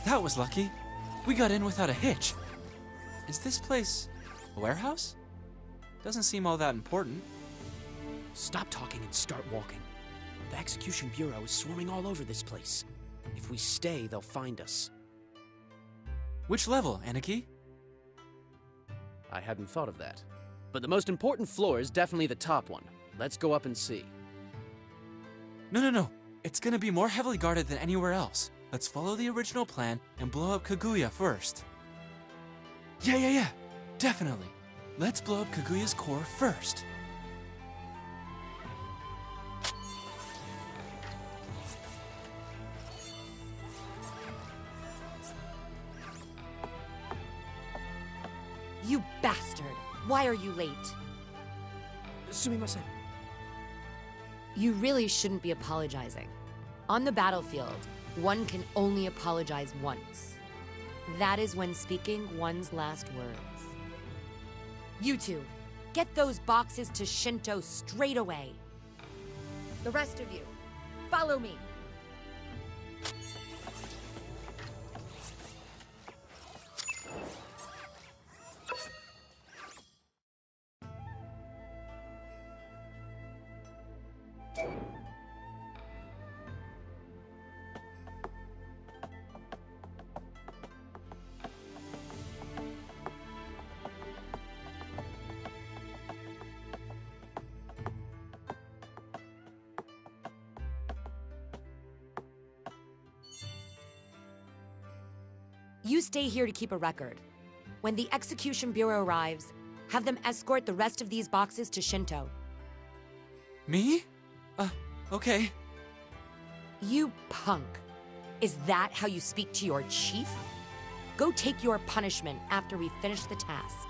That was lucky. We got in without a hitch. Is this place a warehouse? Doesn't seem all that important. Stop talking and start walking. The Execution Bureau is swarming all over this place. If we stay, they'll find us. Which level, Aniki? I hadn't thought of that. But the most important floor is definitely the top one. Let's go up and see. No. It's gonna be more heavily guarded than anywhere else. Let's follow the original plan and blow up Kaguya first. Yeah. Definitely. Let's blow up Kaguya's core first. You bastard! Why are you late? Sumimasen. You really shouldn't be apologizing. On the battlefield, one can only apologize once. That is when speaking one's last words. You two, get those boxes to Shinto straight away. The rest of you, follow me. You stay here to keep a record. When the Execution Bureau arrives, have them escort the rest of these boxes to Shinto. Me? Okay. You punk. Is that how you speak to your chief? Go take your punishment after we finish the task.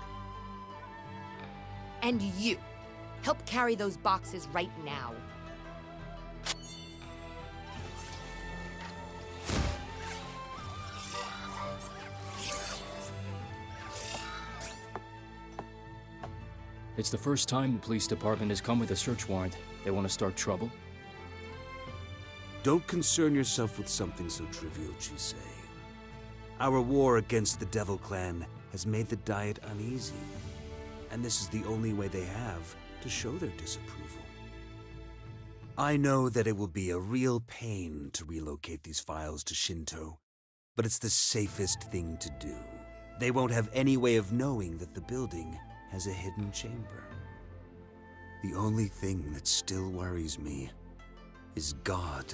And you, help carry those boxes right now. It's the first time the police department has come with a search warrant. They want to start trouble? Don't concern yourself with something so trivial, Chisei. Our war against the Devil Clan has made the Diet uneasy, and this is the only way they have to show their disapproval. I know that it will be a real pain to relocate these files to Shinto, but it's the safest thing to do. They won't have any way of knowing that the building has a hidden chamber. The only thing that still worries me is God.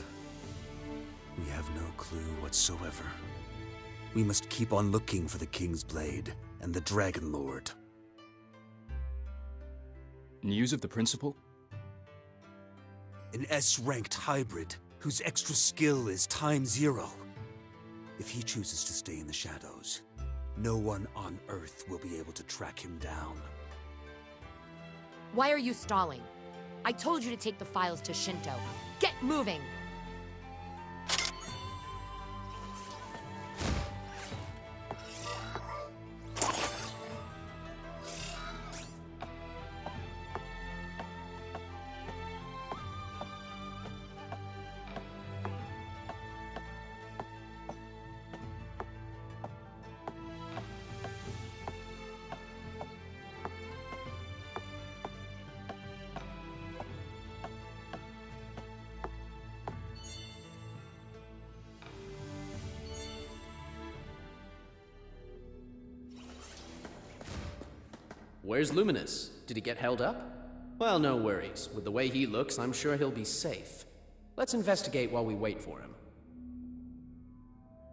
We have no clue whatsoever. We must keep on looking for the King's Blade and the Dragon Lord. News of the principal? An S-ranked hybrid whose extra skill is ×0. If he chooses to stay in the shadows, no one on Earth will be able to track him down. Why are you stalling? I told you to take the files to Shinto. Get moving! Where's Luminous? Did he get held up? Well, no worries. With the way he looks, I'm sure he'll be safe. Let's investigate while we wait for him.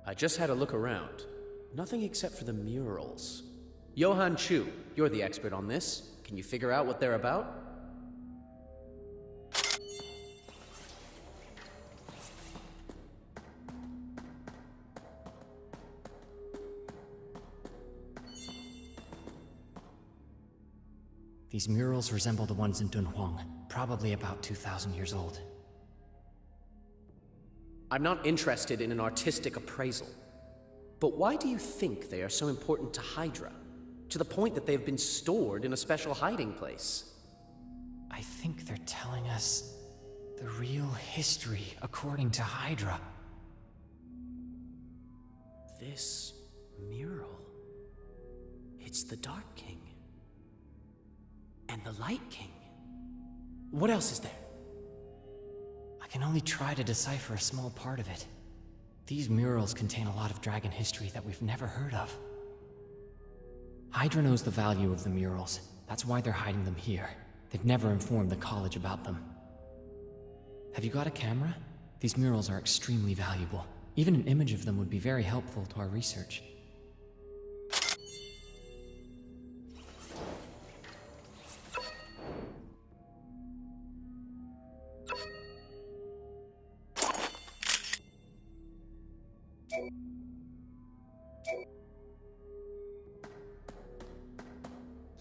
I just had a look around. Nothing except for the murals. Johan Chu, you're the expert on this. Can you figure out what they're about? These murals resemble the ones in Dunhuang, probably about 2,000 years old. I'm not interested in an artistic appraisal. But why do you think they are so important to Hydra? To the point that they've been stored in a special hiding place? I think they're telling us the real history according to Hydra. This mural. It's the Dark King. And the Light King. What else is there? I can only try to decipher a small part of it. These murals contain a lot of dragon history that we've never heard of. Hydra knows the value of the murals. That's why they're hiding them here. They've never informed the college about them. Have you got a camera? These murals are extremely valuable. Even an image of them would be very helpful to our research.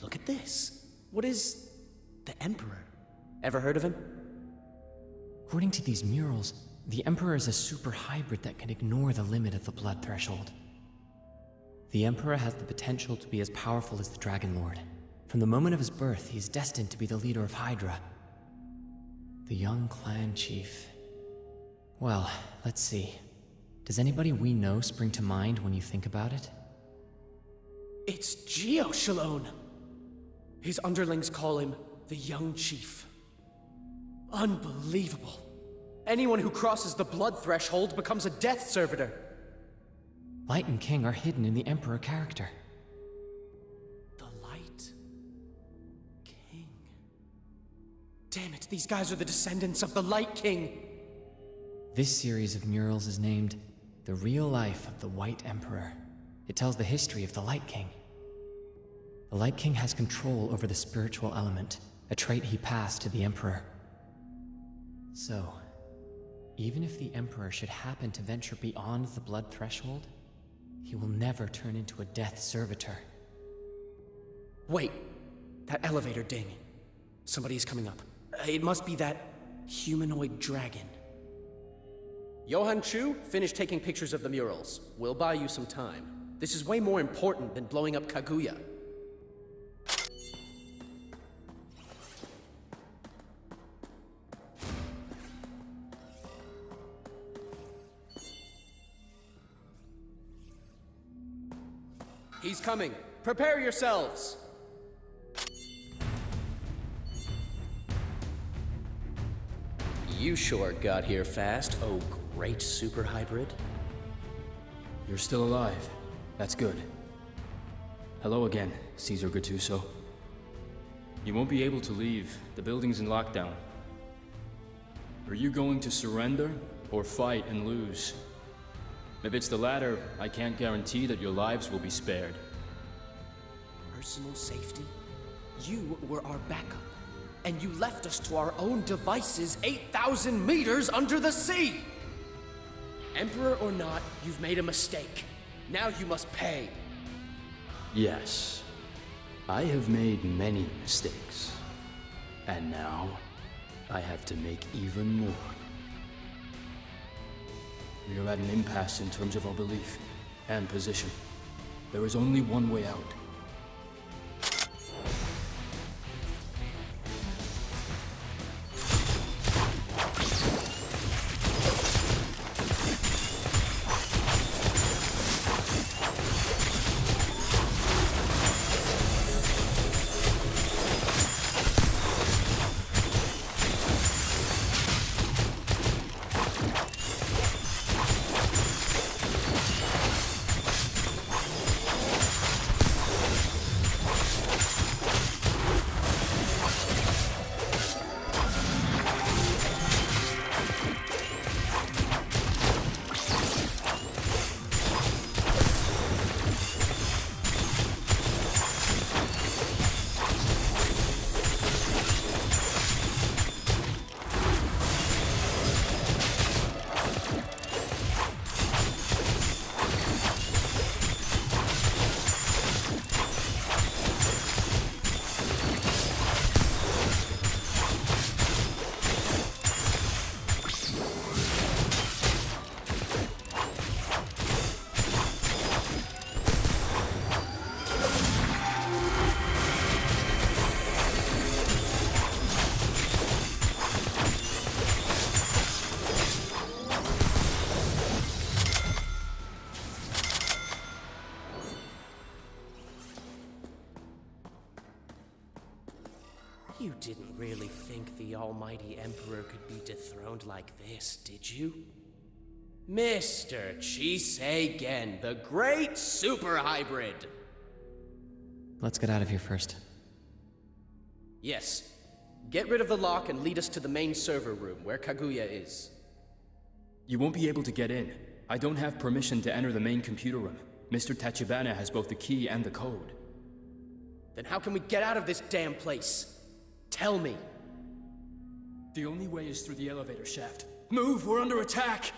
Look at this. What is the Emperor? Ever heard of him? According to these murals, the Emperor is a super hybrid that can ignore the limit of the blood threshold. The Emperor has the potential to be as powerful as the Dragon Lord. From the moment of his birth, he is destined to be the leader of Hydra. The young clan chief. Well, let's see. Does anybody we know spring to mind when you think about it? It's Geoshalone! His underlings call him the Young Chief. Unbelievable. Anyone who crosses the blood threshold becomes a death servitor. Light and King are hidden in the Emperor character. The Light King. Damn it, these guys are the descendants of the Light King. This series of murals is named The Real Life of the White Emperor. It tells the history of the Light King. The Light King has control over the spiritual element, a trait he passed to the Emperor. So, even if the Emperor should happen to venture beyond the blood threshold, he will never turn into a death servitor. Wait, that elevator ding. Somebody is coming up. It must be that humanoid dragon. Johann Chu, finish taking pictures of the murals. We'll buy you some time. This is way more important than blowing up Kaguya. He's coming. Prepare yourselves! You sure got here fast, oh great super hybrid. You're still alive. That's good. Hello again, Caesar Gattuso. You won't be able to leave. The building's in lockdown. Are you going to surrender or fight and lose? If it's the latter, I can't guarantee that your lives will be spared. Personal safety? You were our backup, and you left us to our own devices 8,000 meters under the sea! Emperor or not, you've made a mistake. Now you must pay. Yes. I have made many mistakes. And now, I have to make even more. We are at an impasse in terms of our belief and position. There is only one way out. You didn't really think the almighty Emperor could be dethroned like this, did you? Mr. Chiseigen, the great super hybrid! Let's get out of here first. Yes. Get rid of the lock and lead us to the main server room where Kaguya is. You won't be able to get in. I don't have permission to enter the main computer room. Mr. Tachibana has both the key and the code. Then how can we get out of this damn place? Tell me. The only way is through the elevator shaft. Move, we're under attack!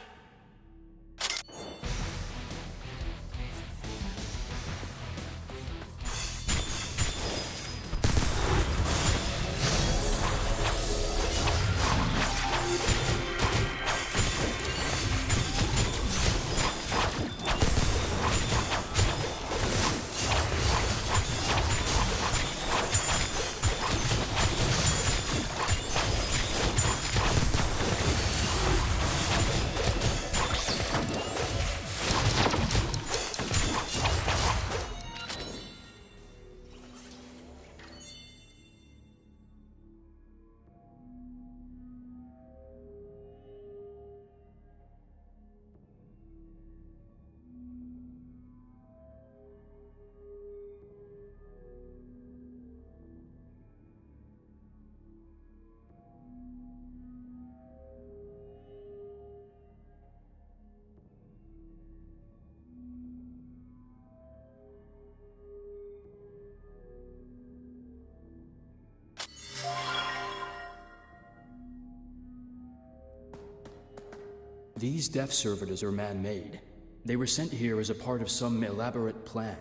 These death servitors are man-made. They were sent here as a part of some elaborate plan.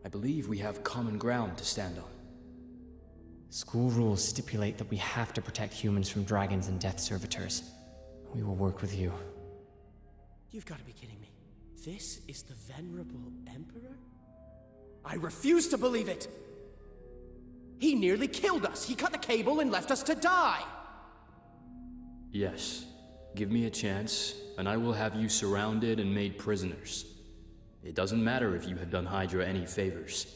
I believe we have common ground to stand on. School rules stipulate that we have to protect humans from dragons and death servitors. We will work with you. You've got to be kidding me. This is the venerable Emperor? I refuse to believe it! He nearly killed us! He cut the cable and left us to die! Yes. Give me a chance, and I will have you surrounded and made prisoners. It doesn't matter if you have done Hydra any favors.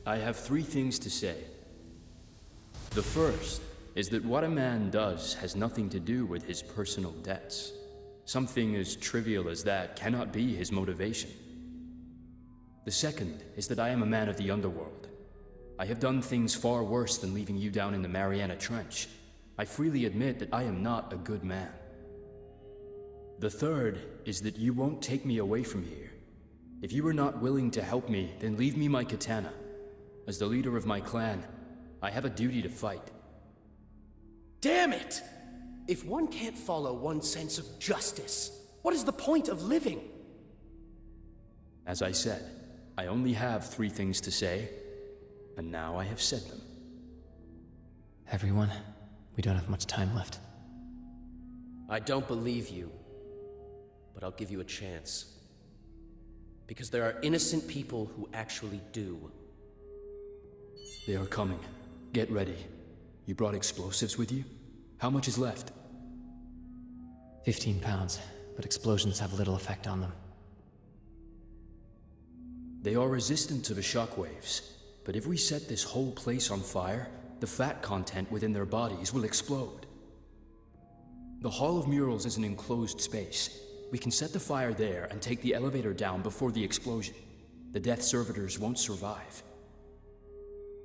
I have 3 things to say. The first is that what a man does has nothing to do with his personal debts. Something as trivial as that cannot be his motivation. The second is that I am a man of the underworld. I have done things far worse than leaving you down in the Mariana Trench. I freely admit that I am not a good man. The third is that you won't take me away from here. If you are not willing to help me, then leave me my katana. As the leader of my clan, I have a duty to fight. Damn it! If one can't follow one's sense of justice, what is the point of living? As I said, I only have 3 things to say, and now I have said them. Everyone, we don't have much time left. I don't believe you, but I'll give you a chance. Because there are innocent people who actually do. They are coming. Get ready. You brought explosives with you? How much is left? 15 pounds, but explosions have little effect on them. They are resistant to the shockwaves, but if we set this whole place on fire, the fat content within their bodies will explode. The Hall of Murals is an enclosed space. We can set the fire there and take the elevator down before the explosion. The Death Servitors won't survive.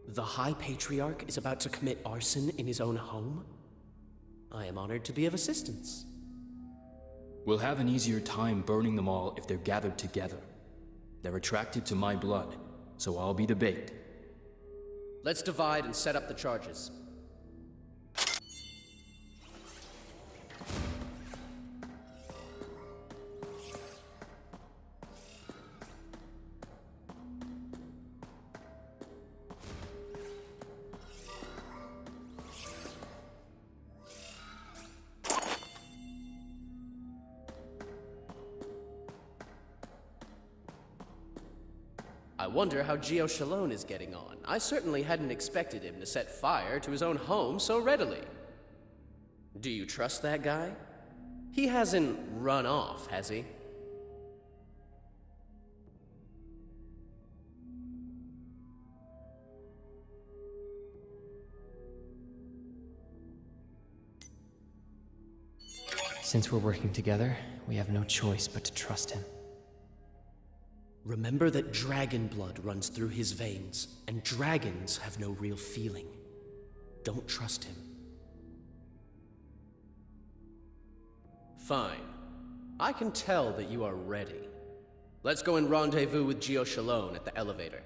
The High Patriarch is about to commit arson in his own home? I am honored to be of assistance. We'll have an easier time burning them all if they're gathered together. They're attracted to my blood, so I'll be the bait. Let's divide and set up the charges. I wonder how Gio Shalone is getting on. I certainly hadn't expected him to set fire to his own home so readily. Do you trust that guy? He hasn't run off, has he? Since we're working together, we have no choice but to trust him. Remember that dragon blood runs through his veins, and dragons have no real feeling. Don't trust him. Fine. I can tell that you are ready. Let's go and rendezvous with Gio Shalone at the elevator.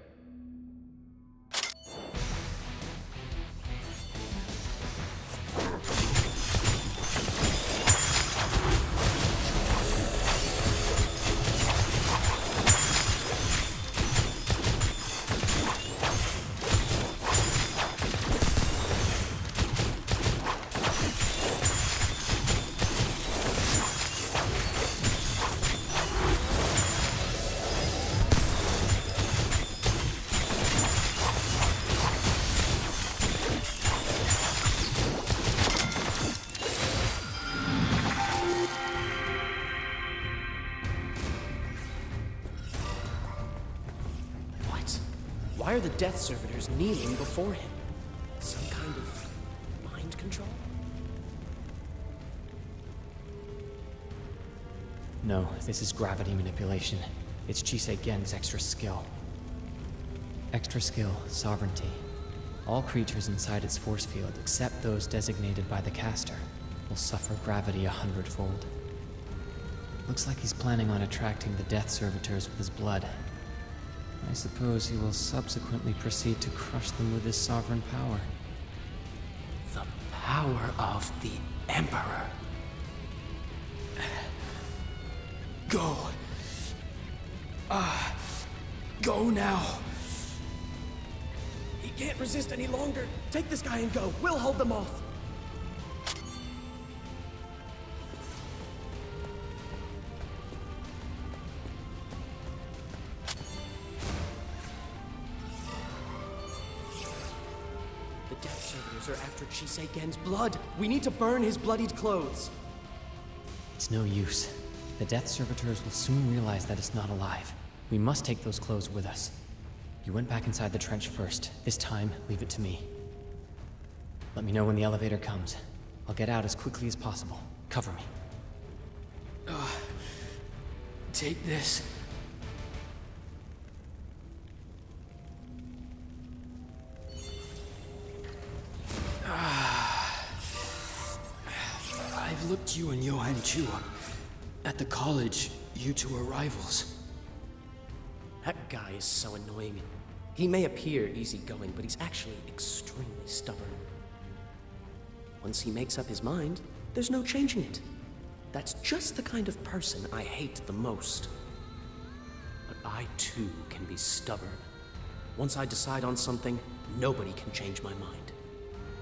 Why are the Death Servitors kneeling before him? Some kind of mind control? No, this is gravity manipulation. It's Chisei Gen's extra skill. Extra skill, sovereignty. All creatures inside its force field, except those designated by the caster, will suffer gravity 100-fold. Looks like he's planning on attracting the Death Servitors with his blood. I suppose he will subsequently proceed to crush them with his sovereign power. The power of the Emperor. Go. Go now. He can't resist any longer. Take this guy and go. We'll hold them off. The Death Servitors are after Chisei Gen's blood. We need to burn his bloodied clothes. It's no use. The Death Servitors will soon realize that it's not alive. We must take those clothes with us. You went back inside the trench first. This time, leave it to me. Let me know when the elevator comes. I'll get out as quickly as possible. Cover me. Take this. I've looked you and Johan too. At the college, you two are rivals. That guy is so annoying. He may appear easygoing, but he's actually extremely stubborn. Once he makes up his mind, there's no changing it. That's just the kind of person I hate the most. But I too can be stubborn. Once I decide on something, nobody can change my mind.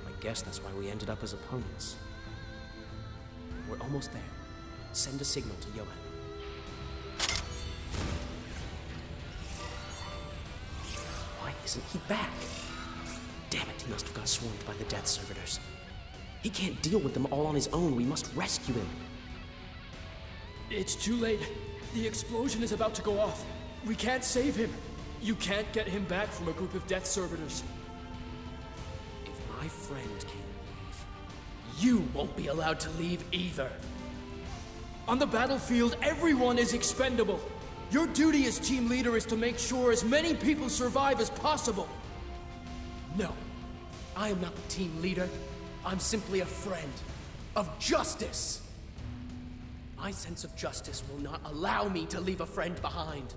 I guess that's why we ended up as opponents. We're almost there. Send a signal to Johan. Why isn't he back? Damn it, he must have got swarmed by the Death Servitors. He can't deal with them all on his own. We must rescue him. It's too late. The explosion is about to go off. We can't save him. You can't get him back from a group of Death Servitors. If my friend can't leave, you won't be allowed to leave either. On the battlefield, everyone is expendable. Your duty as team leader is to make sure as many people survive as possible. No, I am not the team leader. I'm simply a friend of justice. My sense of justice will not allow me to leave a friend behind.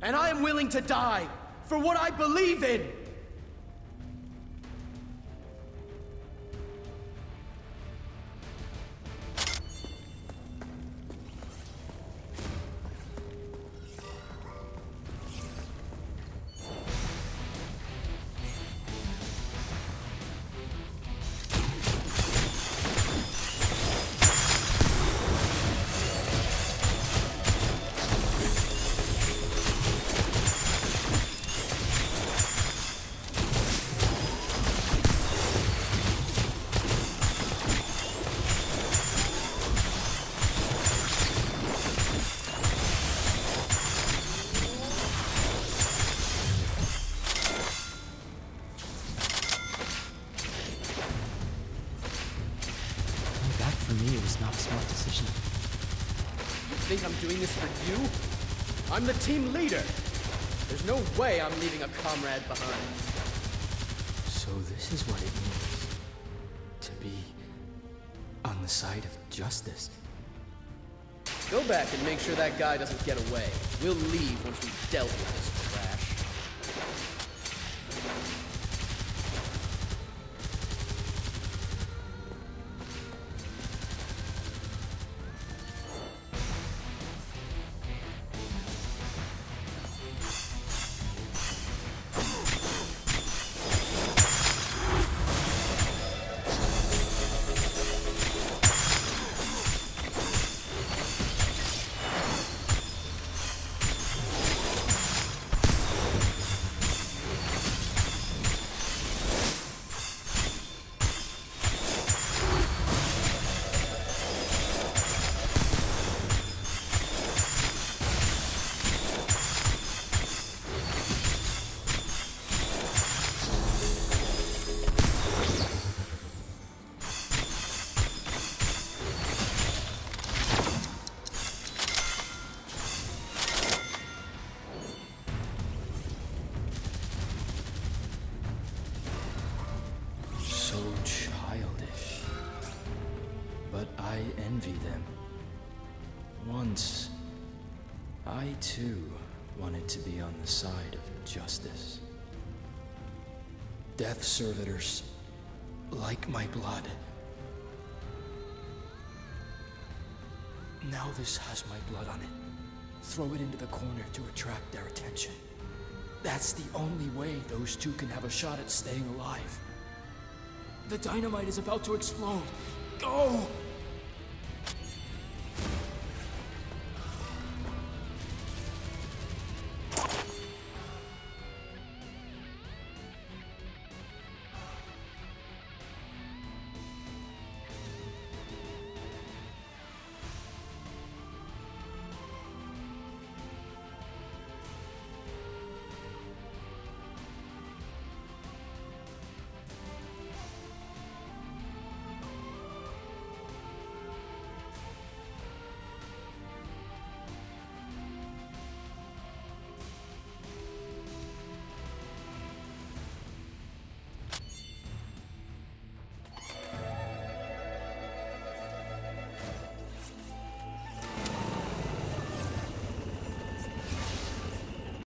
And I am willing to die for what I believe in. think I'm doing this for you? I'm the team leader. There's no way I'm leaving a comrade behind. So this is what it means to be on the side of justice. Go back and make sure that guy doesn't get away. We'll leave once we've dealt with this trash. I envy them. Once, I too wanted to be on the side of justice. Death servitors, like my blood. Now this has my blood on it. Throw it into the corner to attract their attention. That's the only way those two can have a shot at staying alive. The dynamite is about to explode. Go!